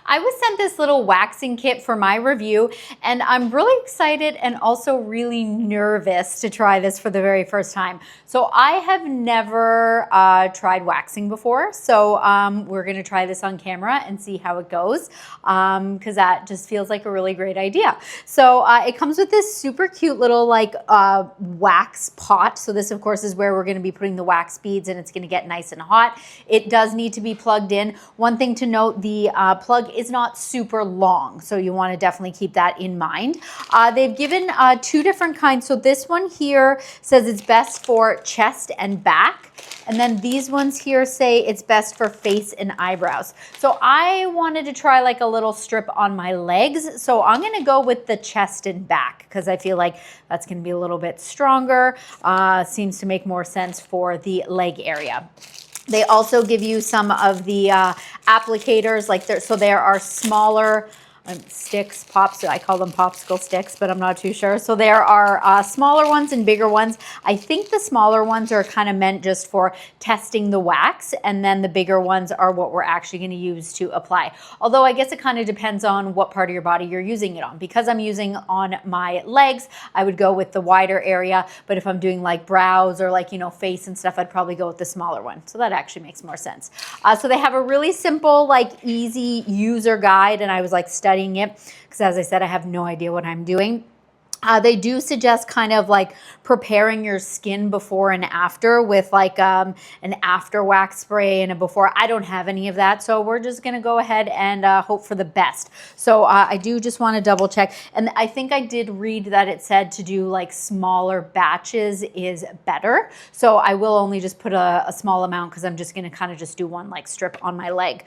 I was sent this little waxing kit for my review, and I'm really excited and also really nervous to try this for the very first time. So I have never tried waxing before, so we're gonna try this on camera and see how it goes, because that just feels like a really great idea. So it comes with this super cute little like wax pot. So this of course is where we're gonna be putting the wax beads, and it's gonna get nice and hot. It does need to be plugged in. One thing to note, the plug is not super long, so you want to definitely keep that in mind. They've given two different kinds. So this one here says it's best for chest and back, and then these ones here say it's best for face and eyebrows. So I wanted to try like a little strip on my legs, so I'm going to go with the chest and back because I feel like that's going to be a little bit stronger. Seems to make more sense for the leg area. They also give you some of the applicators, like so there are smaller sticks, pops, I call them popsicle sticks, but I'm not too sure. So there are smaller ones and bigger ones. I think the smaller ones are kind of meant just for testing the wax, and then the bigger ones are what we're actually going to use to apply. Although I guess it kind of depends on what part of your body you're using it on. Because I'm using on my legs, I would go with the wider area, but if I'm doing like brows or like, you know, face and stuff, I'd probably go with the smaller one. So that actually makes more sense. So they have a really simple, like easy user guide, and I was like studying it because, as I said, I have no idea what I'm doing. They do suggest kind of like preparing your skin before and after with like an after wax spray and a before. I don't have any of that, so we're just gonna go ahead and hope for the best. So I do just want to double check, and I think I did read that it said to do like smaller batches is better. So I will only just put a small amount because I'm just gonna kind of just do one like strip on my leg.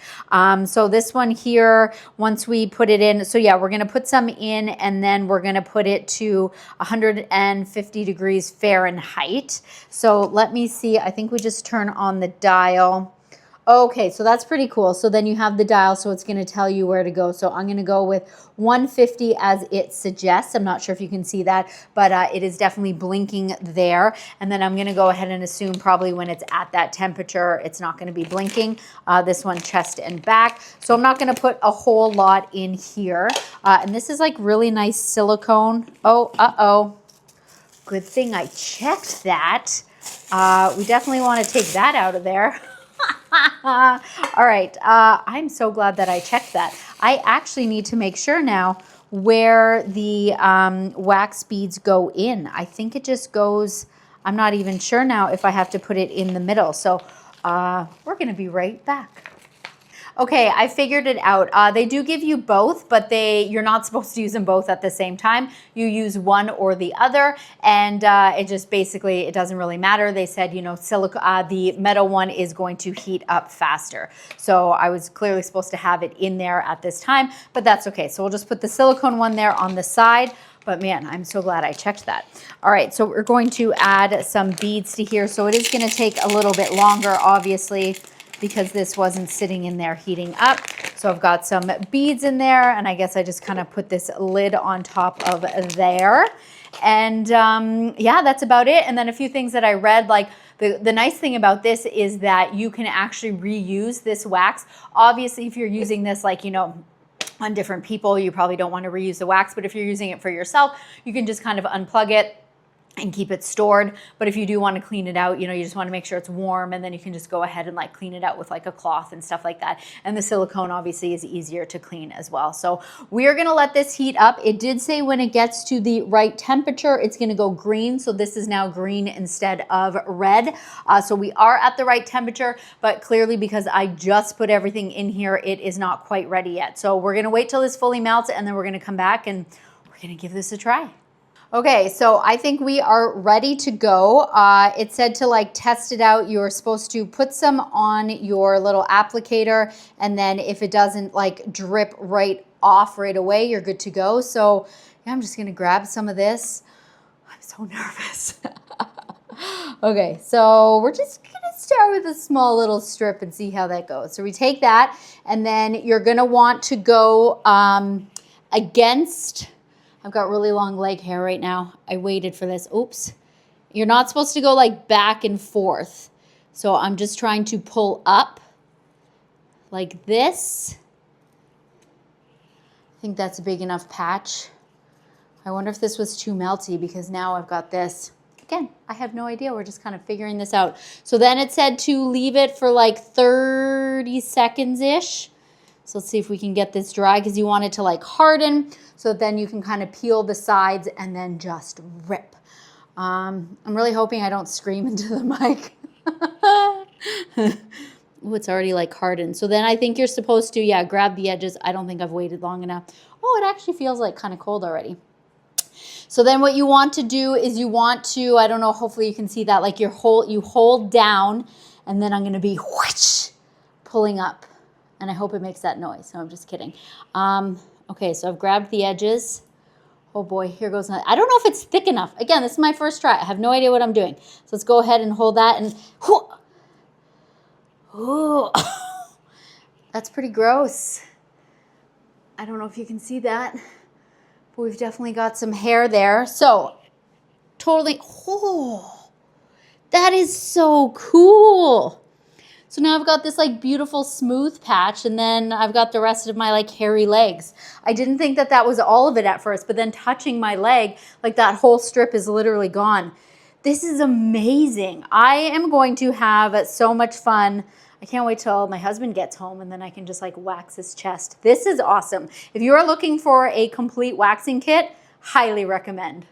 So this one here, once we put it in, so yeah, we're gonna put some in, and then we're gonna put it to 150 degrees Fahrenheit. So let me see, I think we just turn on the dial. Okay, so that's pretty cool. So then you have the dial, so it's going to tell you where to go. So I'm going to go with 150 as it suggests. I'm not sure if you can see that, but it is definitely blinking there. And then I'm going to go ahead and assume probably when it's at that temperature, it's not going to be blinking. This one, chest and back. So I'm not going to put a whole lot in here. And this is like really nice silicone. Oh, uh-oh. Good thing I checked that. We definitely want to take that out of there. All right, I'm so glad that I checked that. I actually need to make sure now where the wax beads go in. I think it just goes, I'm not even sure now if I have to put it in the middle. So we're going to be right back. Okay, I figured it out. They do give you both, but you're not supposed to use them both at the same time. You use one or the other, and it just basically, it doesn't really matter. They said, you know, the metal one is going to heat up faster. So I was clearly supposed to have it in there at this time, but that's okay. So we'll just put the silicone one there on the side. But man, I'm so glad I checked that. All right, so we're going to add some beads to here. So it is going to take a little bit longer, obviously, because this wasn't sitting in there heating up. So I've got some beads in there, and I guess I just kind of put this lid on top of there. And yeah, that's about it. And then a few things that I read, like the nice thing about this is that you can actually reuse this wax. Obviously, if you're using this, like, you know, on different people, you probably don't want to reuse the wax, but if you're using it for yourself, you can just kind of unplug it and keep it stored. But if you do want to clean it out, you know, you just want to make sure it's warm, and then you can just go ahead and like clean it out with like a cloth and stuff like that. And the silicone obviously is easier to clean as well. So we are going to let this heat up. It did say when it gets to the right temperature, it's going to go green. So this is now green instead of red. So we are at the right temperature, but clearly because I just put everything in here, it is not quite ready yet. So we're going to wait till this fully melts, and then we're going to come back and we're going to give this a try. Okay, so I think we are ready to go. It said to like test it out, you're supposed to put some on your little applicator, and then if it doesn't like drip right off right away, you're good to go. So yeah, I'm just gonna grab some of this. I'm so nervous. Okay, so we're just gonna start with a small little strip and see how that goes. So we take that, and then you're gonna want to go against, I've got really long leg hair right now. I waited for this. Oops. You're not supposed to go like back and forth. So I'm just trying to pull up like this I think that's a big enough patch. I wonder if this was too melty because now I've got this. Again, I have no idea. We're just kind of figuring this out. So then it said to leave it for like 30 seconds-ish. So let's see if we can get this dry because you want it to like harden. So then you can kind of peel the sides and then just rip. I'm really hoping I don't scream into the mic. Oh, it's already like hardened. So then I think you're supposed to, yeah, grab the edges. I don't think I've waited long enough. Oh, it actually feels like kind of cold already. So then what you want to do is you want to, I don't know, hopefully you can see that, like you hold down, and then I'm going to be whoosh, pulling up. And I hope it makes that noise. No, I'm just kidding. Okay, so I've grabbed the edges. Oh boy, here goes. I don't know if it's thick enough. Again, this is my first try. I have no idea what I'm doing. So let's go ahead and hold that and oh, that's pretty gross. I don't know if you can see that, but we've definitely got some hair there. So totally, oh, that is so cool. So now I've got this like beautiful smooth patch, and then I've got the rest of my like hairy legs. I didn't think that that was all of it at first, but then touching my leg, like that whole strip is literally gone. This is amazing. I am going to have so much fun. I can't wait till my husband gets home and then I can just like wax his chest. This is awesome. If you are looking for a complete waxing kit, highly recommend.